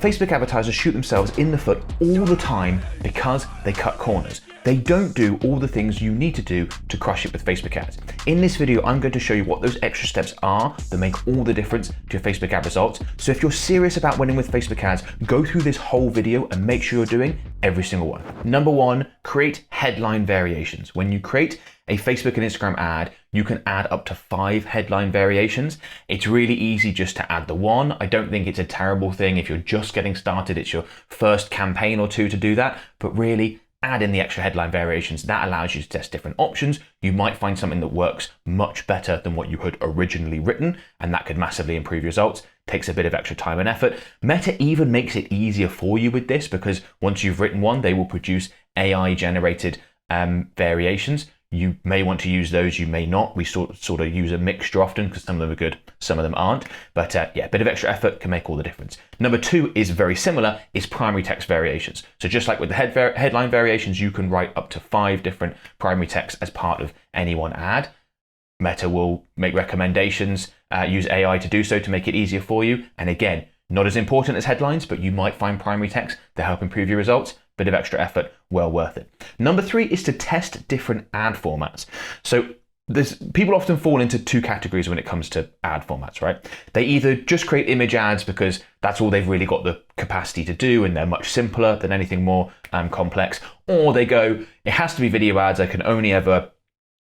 Facebook advertisers shoot themselves in the foot all the time because they cut corners. They don't do all the things you need to do to crush it with Facebook ads. In this video, I'm going to show you what those extra steps are that make all the difference to your Facebook ad results. So if you're serious about winning with Facebook ads, go through this whole video and make sure you're doing every single one. Number one, create headline variations. When you create a Facebook and Instagram ad, you can add up to 5 headline variations. It's really easy just to add the one. I don't think it's a terrible thing if you're just getting started. It's your first campaign or two to do that, but really add in the extra headline variations. That allows you to test different options. You might find something that works much better than what you had originally written, and that could massively improve your results. Takes a bit of extra time and effort. Meta even makes it easier for you with this, because once you've written one, they will produce AI generated variations. You may want to use those, you may not. We sort of use a mixture often because some of them are good, some of them aren't. But yeah, a bit of extra effort can make all the difference. Number 2 is very similar, is primary text variations. So just like with the headline variations, you can write up to 5 different primary texts as part of any one ad. Meta will make recommendations, use AI to do so to make it easier for you. And again, not as important as headlines, but you might find primary text to help improve your results. Bit of extra effort, well worth it. Number 3 is to test different ad formats. So people often fall into 2 categories when it comes to ad formats, right? They either just create image ads because that's all they've really got the capacity to do and they're much simpler than anything more complex, or they go, it has to be video ads, I can only ever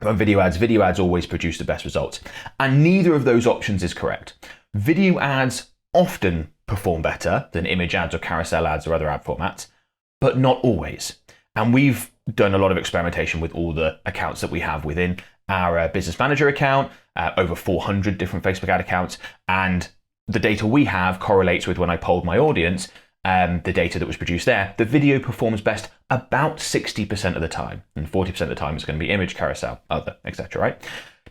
run video ads always produce the best results. And neither of those options is correct. Video ads often perform better than image ads or carousel ads or other ad formats, but not always. And we've done a lot of experimentation with all the accounts that we have within our business manager account, over 400 different Facebook ad accounts. And the data we have correlates with when I polled my audience, the data that was produced there. The video performs best about 60% of the time, and 40% of the time it's going to be image, carousel, other, etc. Right?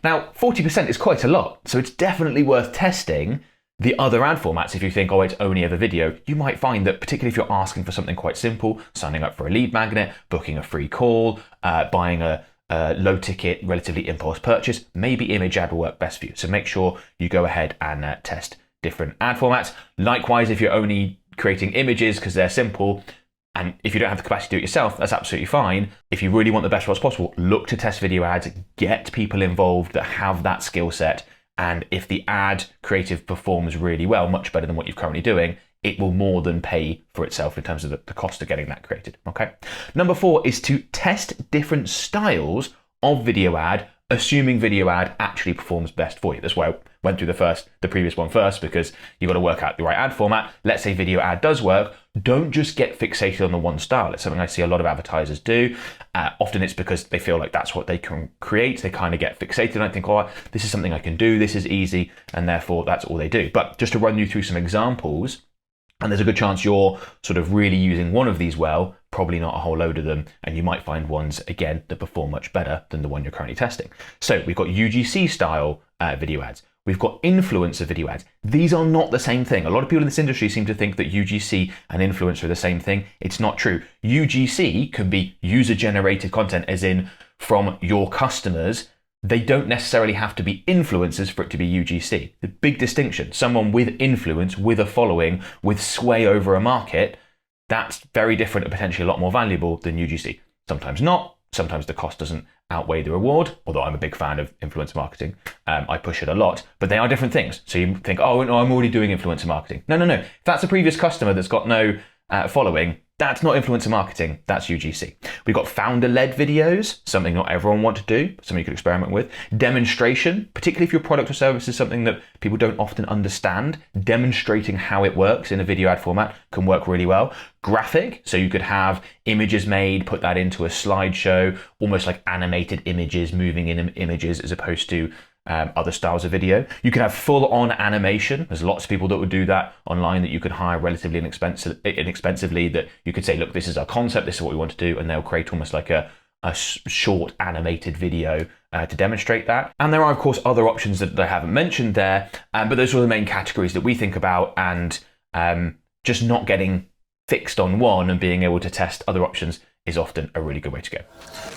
Now, 40% is quite a lot. So it's definitely worth testing the other ad formats. If you think, oh, it's only ever video, you might find that particularly if you're asking for something quite simple, signing up for a lead magnet, booking a free call, buying a low ticket, relatively impulse purchase, maybe image ad will work best for you. So make sure you go ahead and test different ad formats. Likewise, if you're only creating images because they're simple, and if you don't have the capacity to do it yourself, that's absolutely fine. If you really want the best results possible, look to test video ads, get people involved that have that skill set. And if the ad creative performs really well, much better than what you're currently doing, it will more than pay for itself in terms of the cost of getting that created, okay? Number 4 is to test different styles of video ad, assuming video ad actually performs best for you. That's why I went through the previous one first, because you've got to work out the right ad format. Let's say video ad does work. Don't just get fixated on the one style. It's something I see a lot of advertisers do. Often it's because they feel like that's what they can create. They kind of get fixated and I think, oh, this is something I can do. This is easy. And therefore that's all they do. But just to run you through some examples, and there's a good chance you're sort of really using one of these well, probably not a whole load of them. And you might find ones, again, that perform much better than the one you're currently testing. So we've got UGC style video ads. We've got influencer video ads. These are not the same thing. A lot of people in this industry seem to think that UGC and influencer are the same thing. It's not true. UGC can be user-generated content, as in from your customers. They don't necessarily have to be influencers for it to be UGC. The big distinction, someone with influence, with a following, with sway over a market, that's very different and potentially a lot more valuable than UGC. Sometimes not. Sometimes the cost doesn't outweigh the reward, although I'm a big fan of influencer marketing. I push it a lot, but they are different things. So you think, oh, no, I'm already doing influencer marketing. No. If that's a previous customer that's got no following, that's not influencer marketing, that's UGC. We've got founder-led videos, something not everyone want to do, but something you could experiment with. Demonstration, particularly if your product or service is something that people don't often understand, demonstrating how it works in a video ad format can work really well. Graphic, so you could have images made, put that into a slideshow, almost like animated images, moving in images as opposed to other styles of video. You can have full-on animation. There's lots of people that would do that online that you could hire relatively inexpensively, that you could say, look, this is our concept, this is what we want to do, and they'll create almost like a short animated video to demonstrate that. And there are, of course, other options that I haven't mentioned there, but those are the main categories that we think about, and just not getting fixed on one and being able to test other options is often a really good way to go.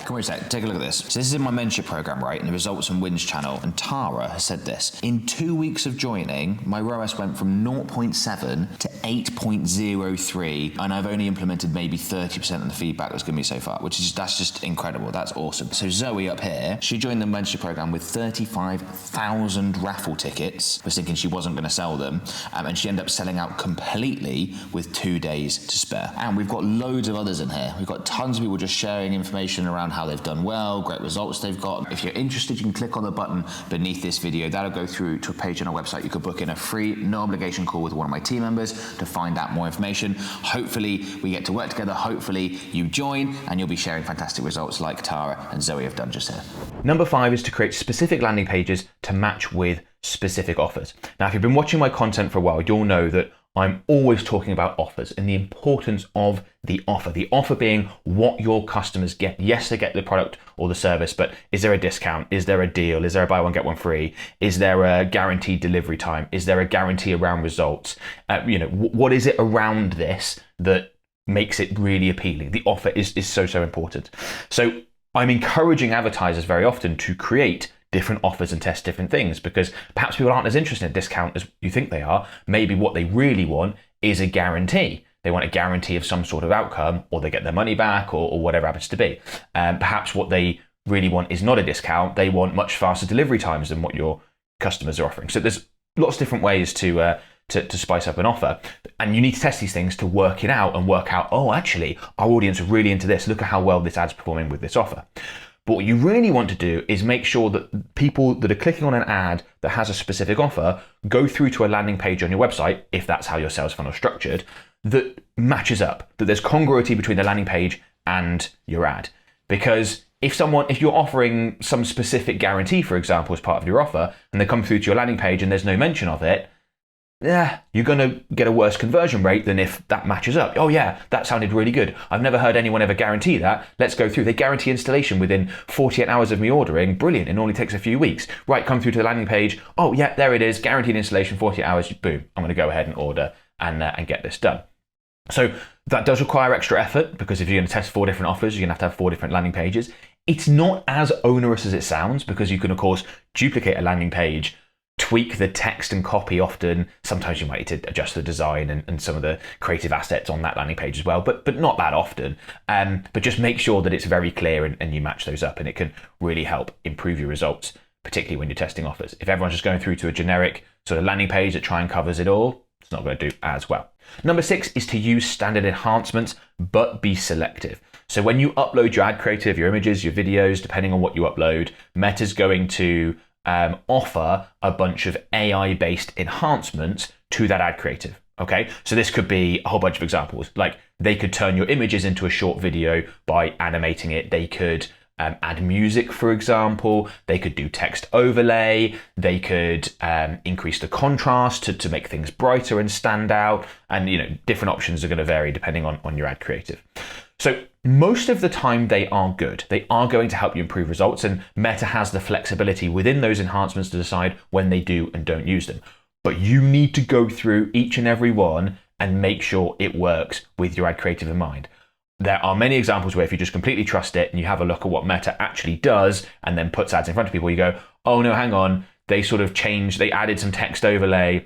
Come on a sec, take a look at this. So this is in my mentorship program, right? In the results and wins channel. And Tara has said this. In 2 weeks of joining, my ROAS went from 0.7 to 8.03. And I've only implemented maybe 30% of the feedback that's given me so far, that's just incredible. That's awesome. So Zoe up here, she joined the mentorship program with 35,000 raffle tickets. Was thinking she wasn't going to sell them. And she ended up selling out completely with 2 days to spare. And we've got loads of others in here. We've got tons of people just sharing information around how they've done well, great results they've got. If you're interested, you can click on the button beneath this video. That'll go through to a page on our website. You could book in a free, no obligation call with one of my team members to find out more information. Hopefully we get to work together. Hopefully you join and you'll be sharing fantastic results like Tara and Zoe have done just here. Number 5 is to create specific landing pages to match with specific offers. Now, if you've been watching my content for a while, you'll know that I'm always talking about offers and the importance of the offer being what your customers get. Yes, they get the product or the service, but is there a discount? Is there a deal? Is there a buy one, get one free? Is there a guaranteed delivery time? Is there a guarantee around results? What is it around this that makes it really appealing? The offer is so important. So I'm encouraging advertisers very often to create different offers and test different things, because perhaps people aren't as interested in a discount as you think they are. Maybe what they really want is a guarantee. They want a guarantee of some sort of outcome, or they get their money back, or whatever happens to be. Perhaps what they really want is not a discount. They want much faster delivery times than what your customers are offering. So there's lots of different ways to spice up an offer, and you need to test these things to work it out and work out, oh, actually, our audience are really into this. Look at how well this ad's performing with this offer. But what you really want to do is make sure that people that are clicking on an ad that has a specific offer go through to a landing page on your website, if that's how your sales funnel is structured, that matches up, that there's congruity between the landing page and your ad. Because if you're offering some specific guarantee, for example, as part of your offer, and they come through to your landing page and there's no mention of it, you're going to get a worse conversion rate than if that matches up. Oh yeah, that sounded really good. I've never heard anyone ever guarantee that. Let's go through. They guarantee installation within 48 hours of me ordering. Brilliant. It only takes a few weeks. Right, come through to the landing page. Oh yeah, there it is. Guaranteed installation, 48 hours. Boom. I'm going to go ahead and order and get this done. So that does require extra effort, because if you're going to test 4 different offers, you're going to have 4 different landing pages. It's not as onerous as it sounds, because you can, of course, duplicate a landing page, tweak the text and copy often. Sometimes you might need to adjust the design and some of the creative assets on that landing page as well, but not that often. But just make sure that it's very clear and you match those up, and it can really help improve your results, particularly when you're testing offers. If everyone's just going through to a generic sort of landing page that try and covers it all, it's not going to do as well. Number 6 is to use standard enhancements, but be selective. So when you upload your ad creative, your images, your videos, depending on what you upload, Meta's going to offer a bunch of AI-based enhancements to that ad creative. Okay, so this could be a whole bunch of examples. Like, they could turn your images into a short video by animating it. They could add music, for example. They could do text overlay. They could increase the contrast to make things brighter and stand out. And different options are going to vary depending on your ad creative. So most of the time they are good. They are going to help you improve results, and Meta has the flexibility within those enhancements to decide when they do and don't use them. But you need to go through each and every one and make sure it works with your ad creative in mind. There are many examples where if you just completely trust it and you have a look at what Meta actually does and then puts ads in front of people, you go, oh no, hang on, they added some text overlay,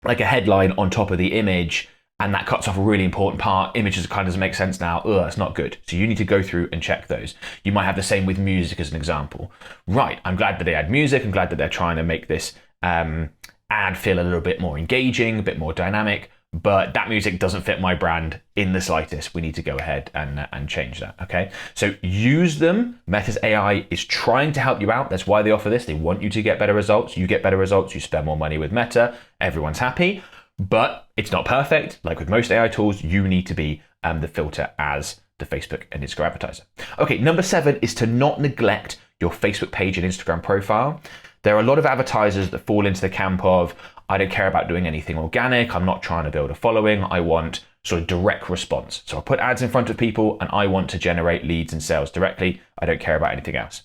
like a headline on top of the image, and that cuts off a really important part. Images kind of doesn't make sense now. It's not good. So you need to go through and check those. You might have the same with music as an example. Right, I'm glad that they add music. I'm glad that they're trying to make this ad feel a little bit more engaging, a bit more dynamic, but that music doesn't fit my brand in the slightest. We need to go ahead and change that, okay? So use them. Meta's AI is trying to help you out. That's why they offer this. They want you to get better results. You get better results. You spend more money with Meta. Everyone's happy. But it's not perfect. Like with most AI tools, you need to be the filter as the Facebook and Instagram advertiser. Okay, number 7 is to not neglect your Facebook page and Instagram profile. There are a lot of advertisers that fall into the camp of, I don't care about doing anything organic. I'm not trying to build a following. I want sort of direct response. So I put ads in front of people and I want to generate leads and sales directly. I don't care about anything else.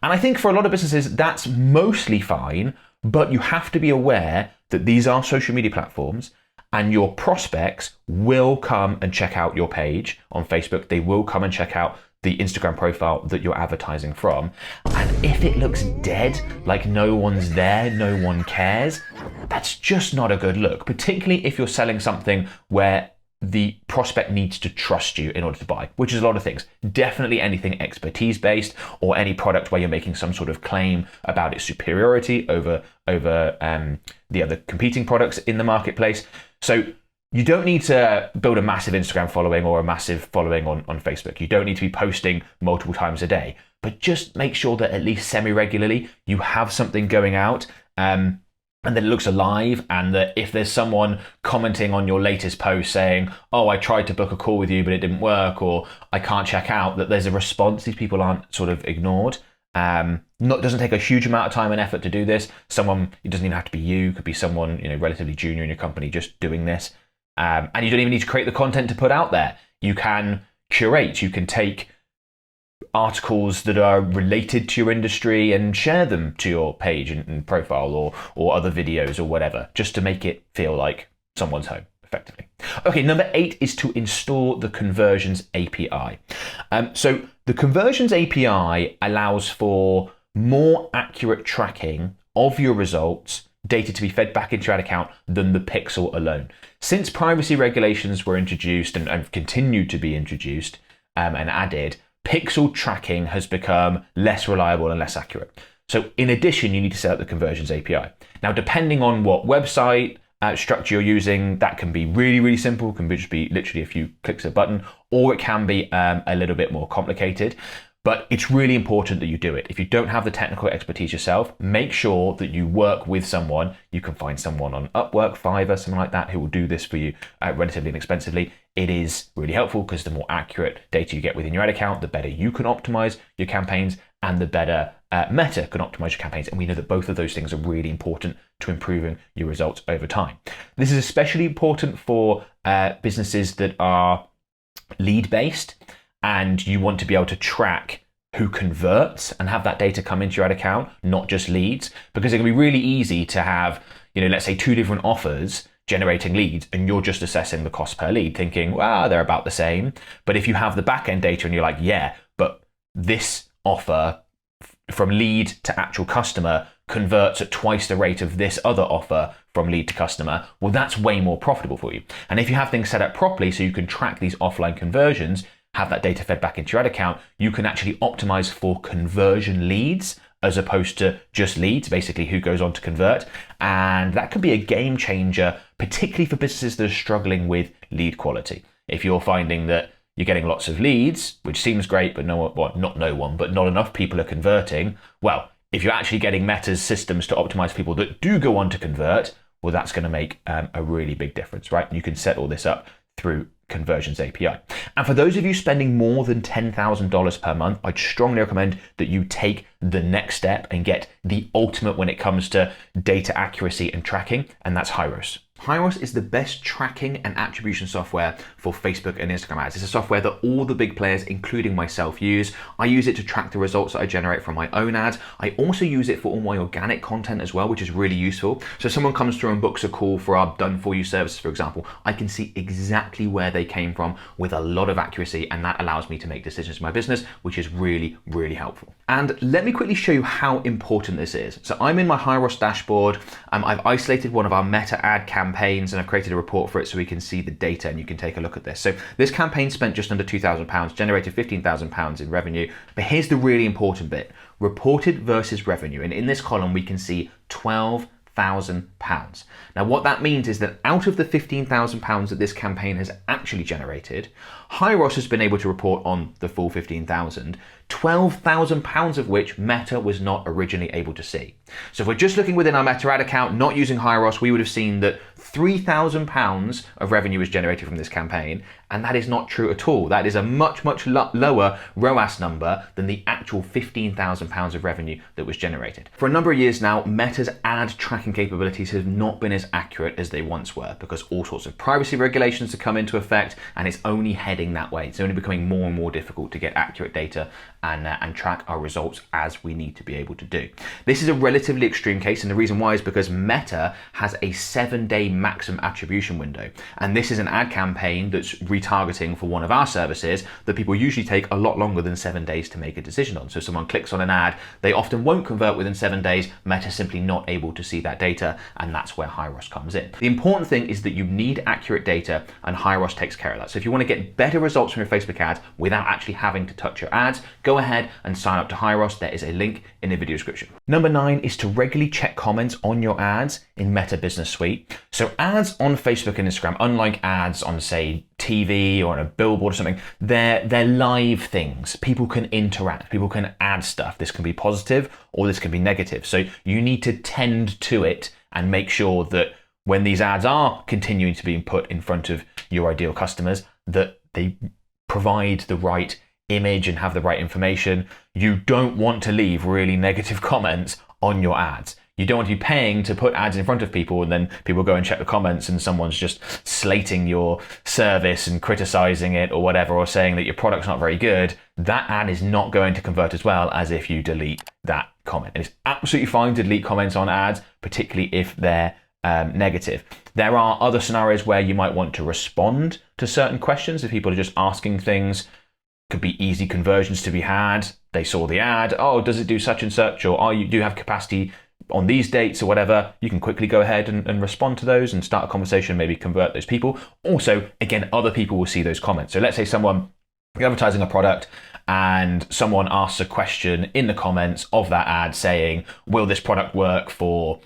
And I think for a lot of businesses, that's mostly fine, but you have to be aware that these are social media platforms and your prospects will come and check out your page on Facebook. They will come and check out the Instagram profile that you're advertising from. And if it looks dead, like no one's there, no one cares, that's just not a good look, particularly if you're selling something where the prospect needs to trust you in order to buy, which is a lot of things. Definitely anything expertise based, or any product where you're making some sort of claim about its superiority over the other competing products in the marketplace. So you don't need to build a massive Instagram following or a massive following on Facebook. You don't need to be posting multiple times a day, but just make sure that at least semi-regularly you have something going out, and that it looks alive, and that if there's someone commenting on your latest post saying, oh, I tried to book a call with you, but it didn't work, or I can't check out, that there's a response. These people aren't sort of ignored. Doesn't take a huge amount of time and effort to do this. It doesn't even have to be you. It could be someone, relatively junior in your company just doing this. And you don't even need to create the content to put out there. You can curate. You can take articles that are related to your industry and share them to your page and profile, or other videos or whatever, just to make it feel like someone's home, effectively. Okay, number 8 is to install the Conversions API. So the Conversions API allows for more accurate tracking of your results, data to be fed back into your ad account, than the pixel alone. Since privacy regulations were introduced and continued to be introduced and added, pixel tracking has become less reliable and less accurate. So in addition, you need to set up the Conversions API. Now, depending on what website structure you're using, that can be really, really simple. It can just be literally a few clicks of a button, or it can be a little bit more complicated. But it's really important that you do it. If you don't have the technical expertise yourself, make sure that you work with someone. You can find someone on Upwork, Fiverr, something like that, who will do this for you relatively inexpensively. It is really helpful because the more accurate data you get within your ad account, the better you can optimize your campaigns, and the better Meta can optimize your campaigns. And we know that both of those things are really important to improving your results over time. This is especially important for businesses that are lead-based, and you want to be able to track who converts and have that data come into your ad account, not just leads, because it can be really easy to have, let's say 2 different offers generating leads, and you're just assessing the cost per lead, thinking, wow, they're about the same. But if you have the back end data and you're like, yeah, but this offer from lead to actual customer converts at twice the rate of this other offer from lead to customer, well, that's way more profitable for you. And if you have things set up properly so you can track these offline conversions, have that data fed back into your ad account, you can actually optimize for conversion leads as opposed to just leads, basically who goes on to convert. And that can be a game changer, particularly for businesses that are struggling with lead quality. If you're finding that you're getting lots of leads, which seems great, but not enough people are converting. Well, if you're actually getting Meta's systems to optimize people that do go on to convert, well, that's going to make a really big difference, right? And you can set all this up through Conversions API. And for those of you spending more than $10,000 per month, I'd strongly recommend that you take the next step and get the ultimate when it comes to data accuracy and tracking, and that's Hyros. Hyros is the best tracking and attribution software for Facebook and Instagram ads. It's a software that all the big players, including myself, use. I use it to track the results that I generate from my own ads. I also use it for all my organic content as well, which is really useful. So if someone comes through and books a call for our done for you services, for example, I can see exactly where they came from with a lot of accuracy, and that allows me to make decisions in my business, which is really, really helpful. And let me quickly show you how important this is. So I'm in my Hyros dashboard. I've isolated one of our meta ad campaigns, and I've created a report for it so we can see the data and you can take a look at this. So this campaign spent just under £2,000, generated £15,000 in revenue. But here's the really important bit: reported versus revenue. And in this column, we can see £12,000. Now, what that means is that out of the £15,000 that this campaign has actually generated, Hyros has been able to report on the full 15,000, £12,000 of which Meta was not originally able to see. So if we're just looking within our Meta ad account, not using Hyros, we would have seen that £3,000 of revenue was generated from this campaign, and that is not true at all. That is a much, much lower ROAS number than the actual £15,000 of revenue that was generated. For a number of years now, Meta's ad tracking capabilities have not been as accurate as they once were because all sorts of privacy regulations have come into effect, and it's only heading that way. It's only becoming more and more difficult to get accurate data and track our results as we need to be able to do. This is a relatively extreme case, and the reason why is because Meta has a 7-day maximum attribution window. And this is an ad campaign that's retargeting for one of our services that people usually take a lot longer than 7 days to make a decision on. So if someone clicks on an ad, they often won't convert within 7 days. Meta's simply not able to see that data, and that's where HiROS comes in. The important thing is that you need accurate data, and HiROS takes care of that. So if you want to get better results from your Facebook ads without actually having to touch your ads, go ahead and sign up to HiROS. There is a link in the video description. Number 9 is to regularly check comments on your ads in Meta Business Suite. So ads on Facebook and Instagram, unlike ads on, say, TV or on a billboard or something, they're live things. People can interact, people can add stuff. This can be positive or this can be negative. So you need to tend to it and make sure that when these ads are continuing to be put in front of your ideal customers, that they provide the right image and have the right information. You don't want to leave really negative comments on your ads. You don't want to be paying to put ads in front of people and then people go and check the comments and someone's just slating your service and criticizing it or whatever, or saying that your product's not very good. That ad is not going to convert as well as if you delete that comment. It's absolutely fine to delete comments on ads, particularly if they're negative. There are other scenarios where you might want to respond to certain questions. If people are just asking things, could be easy conversions to be had. They saw the ad, oh, does it do such and such, or oh, you do have capacity on these dates or whatever. You can quickly go ahead and respond to those and start a conversation, maybe convert those people. Also, again, other people will see those comments. So let's say you're advertising a product and someone asks a question in the comments of that ad saying, will this product work for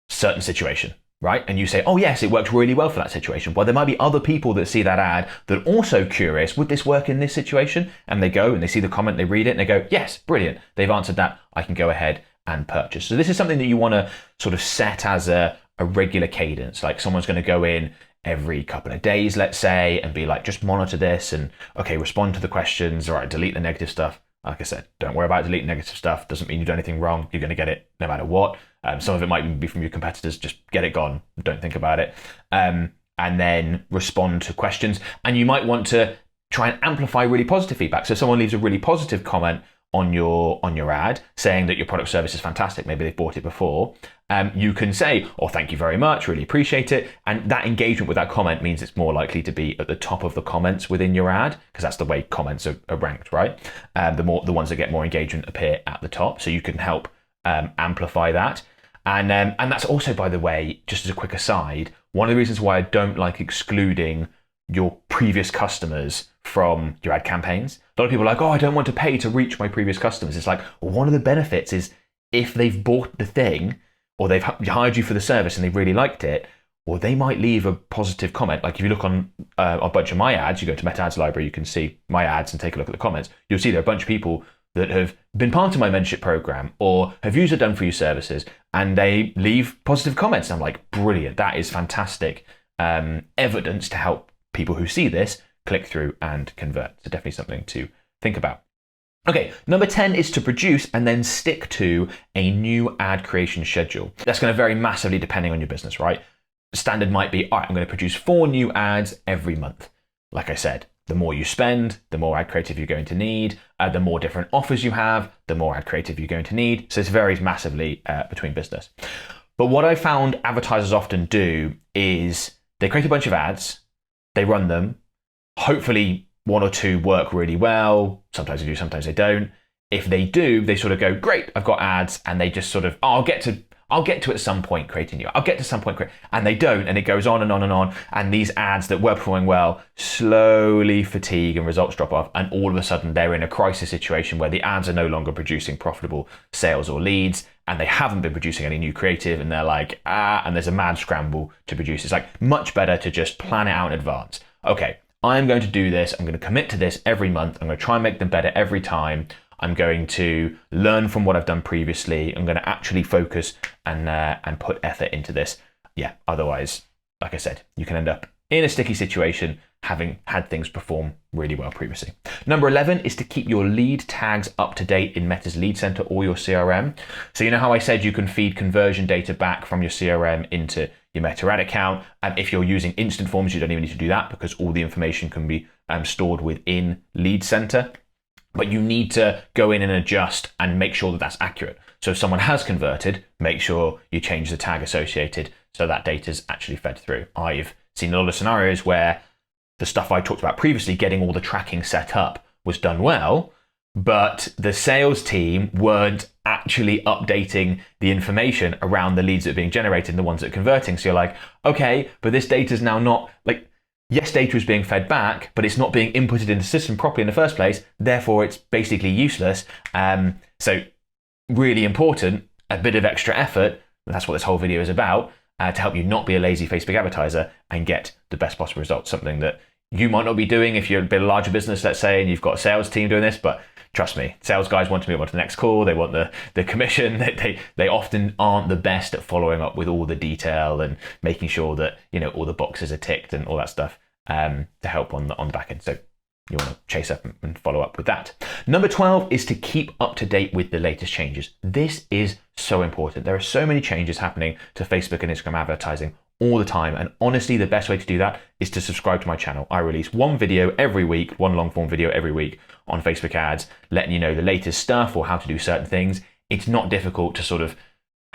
certain situation? Right? And you say, oh yes, it works really well for that situation. Well, there might be other people that see that ad that are also curious, would this work in this situation? And they go and they see the comment, they read it and they go, yes, brilliant. They've answered that. I can go ahead and purchase. So this is something that you want to sort of set as a regular cadence. Like someone's going to go in every couple of days, let's say, and be like, just monitor this and okay, respond to the questions. All right, delete the negative stuff. Like I said, don't worry about deleting negative stuff. Doesn't mean you do anything wrong. You're going to get it no matter what. Some of it might be from your competitors. Just get it gone. Don't think about it. And then respond to questions. And you might want to try and amplify really positive feedback. So if someone leaves a really positive comment on your ad saying that your product service is fantastic, maybe they've bought it before, you can say, oh, thank you very much, really appreciate it. And that engagement with that comment means it's more likely to be at the top of the comments within your ad, because that's the way comments are ranked, right? The ones that get more engagement appear at the top. So you can help amplify that. And that's also, by the way, just as a quick aside, one of the reasons why I don't like excluding your previous customers from your ad campaigns. A lot of people are like, oh, I don't want to pay to reach my previous customers. It's like, well, one of the benefits is if they've bought the thing or they've hired you for the service and they really liked it, well, they might leave a positive comment. Like if you look on a bunch of my ads, you go to Meta Ads Library, you can see my ads and take a look at the comments. You'll see there are a bunch of people that have been part of my mentorship program or have used or done for you services, and they leave positive comments. I'm like, brilliant. That is fantastic evidence to help people who see this click through and convert. So definitely something to think about. Okay, number 10 is to produce and then stick to a new ad creation schedule. That's going to vary massively depending on your business, right? Standard might be, all right, I'm going to produce 4 new ads every month. Like I said, the more you spend, the more ad creative you're going to need. The more different offers you have, the more ad creative you're going to need. So this varies massively between business. But what I found advertisers often do is they create a bunch of ads, they run them. Hopefully 1 or 2 work really well. Sometimes they do, sometimes they don't. If they do, they sort of go, great, I've got ads, and they just sort of, oh, I'll get to at some point creating you. I'll get to some point, and they don't, and it goes on and on and on. And these ads that were performing well slowly fatigue and results drop off. And all of a sudden they're in a crisis situation where the ads are no longer producing profitable sales or leads, and they haven't been producing any new creative, and they're like, and there's a mad scramble to produce. It's like much better to just plan it out in advance. Okay, I'm going to do this. I'm going to commit to this every month. I'm going to try and make them better every time. I'm going to learn from what I've done previously. I'm going to actually focus and put effort into this. Yeah, otherwise, like I said, you can end up in a sticky situation having had things perform really well previously. Number 11 is to keep your lead tags up to date in Meta's Lead Center or your CRM. So you know how I said you can feed conversion data back from your CRM into your Meta ad account. And if you're using instant forms, you don't even need to do that because all the information can be stored within Lead Center. but you need to go in and adjust and make sure that that's accurate. So if someone has converted, make sure you change the tag associated so that data's actually fed through. I've seen a lot of scenarios where the stuff I talked about previously, getting all the tracking set up, was done well, but the sales team weren't actually updating the information around the leads that are being generated and the ones that are converting. So you're like, okay, but this data is now not, like, yes, data is being fed back, but it's not being inputted into the system properly in the first place. Therefore, it's basically useless. So really important, a bit of extra effort. That's what this whole video is about, to help you not be a lazy Facebook advertiser and get the best possible results. Something that you might not be doing if you're a bit larger business, let's say, and you've got a sales team doing this, but trust me, sales guys want to move on to the next call. They want the commission. They often aren't the best at following up with all the detail and making sure that, you know, all the boxes are ticked and all that stuff, to help on the back end. So you want to chase up and follow up with that. Number 12 is to keep up to date with the latest changes. This is so important. There are so many changes happening to Facebook and Instagram advertising all the time. And honestly, the best way to do that is to subscribe to my channel. I release one video every week, one long form video every week on Facebook ads, letting you know the latest stuff or how to do certain things. It's not difficult to sort of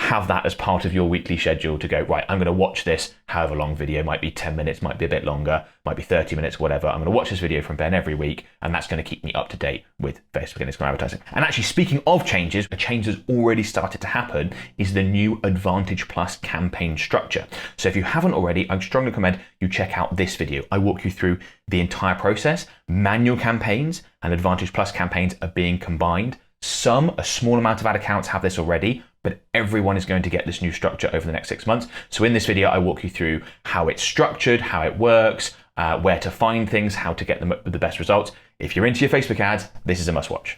have that as part of your weekly schedule to go, right, I'm going to watch this however long video, might be 10 minutes, might be a bit longer, might be 30 minutes, whatever. I'm going to watch this video from Ben every week, and that's going to keep me up to date with Facebook and Instagram advertising. And actually, speaking of changes, a change that's already started to happen is the new Advantage Plus campaign structure. So if you haven't already, I strongly recommend you check out this video. I walk you through the entire process. Manual campaigns and Advantage Plus campaigns are being combined. A small amount of ad accounts have this already, but everyone is going to get this new structure over the next 6 months. So in this video, I walk you through how it's structured, how it works, where to find things, how to get them the best results. If you're into your Facebook ads, this is a must watch.